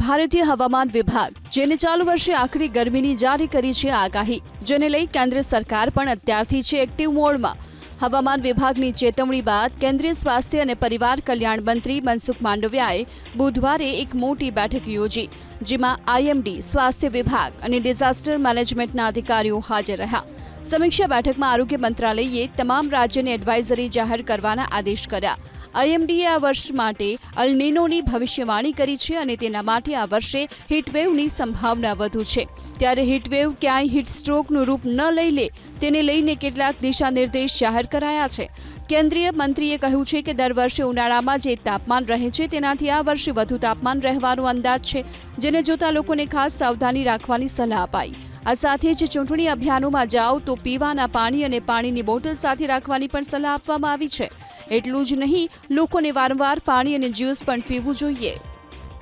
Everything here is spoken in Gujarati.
ભારતીય હવામાન વિભાગ જેને ચાલુ વર્ષે આખરી ગરમીની જારી કરી છે આગાહી, જેને લઈ કેન્દ્ર સરકાર પણ અત્યારથી છે એક્ટિવ મોડમાં। હવામાન વિભાગની ચેતવણી બાદ કેન્દ્રીય સ્વાસ્થ્ય અને પરિવાર કલ્યાણ મંત્રી મનસુખ માંડવિયાએ બુધવારે એક મોટી બેઠક યોજી, જેમાં આઈએમડી, સ્વાસ્થ્ય વિભાગ અને ડિઝાસ્ટર મેનેજમેન્ટના અધિકારીઓ હાજર રહ્યા। સમીક્ષા બેઠકમાં આરોગ્ય મંત્રાલયે તમામ રાજ્યને એડવાઇઝરી જાહેર કરવાના આદેશ કર્યા। આઈએમડીએ આ વર્ષ માટે અલ નીનોની ભવિષ્યવાણી કરી છે અને તેના માટે આ વર્ષે હીટવેવની સંભાવના વધુ છે। ત્યારે હીટવેવ ક્યાંય હીટસ્ટ્રોકનું રૂપ ન લઈ લે તેને લઈને કેટલાક દિશા નિર્દેશ જાહેર કરાયા છે। કેન્દ્રીય મંત્રીએ કહ્યું છે કે દર વર્ષે ઉનાળામાં જે તાપમાન રહે છે તેનાથી આ વર્ષે વધુ તાપમાન રહેવાનો અંદાજ છે, જેને જોતા લોકોને ખાસ સાવધાની રાખવાની સલાહ અપાઈ। આ સાથે જ ચૂંટણી અભિયાનોમાં જાઓ તો પીવાના પાણી અને પાણીની બોટલ સાથે રાખવાની પણ સલાહ આપવામાં આવી છે। એટલું જ નહીં, લોકોને વારંવાર પાણી અને જ્યુસ પણ પીવું જોઈએ।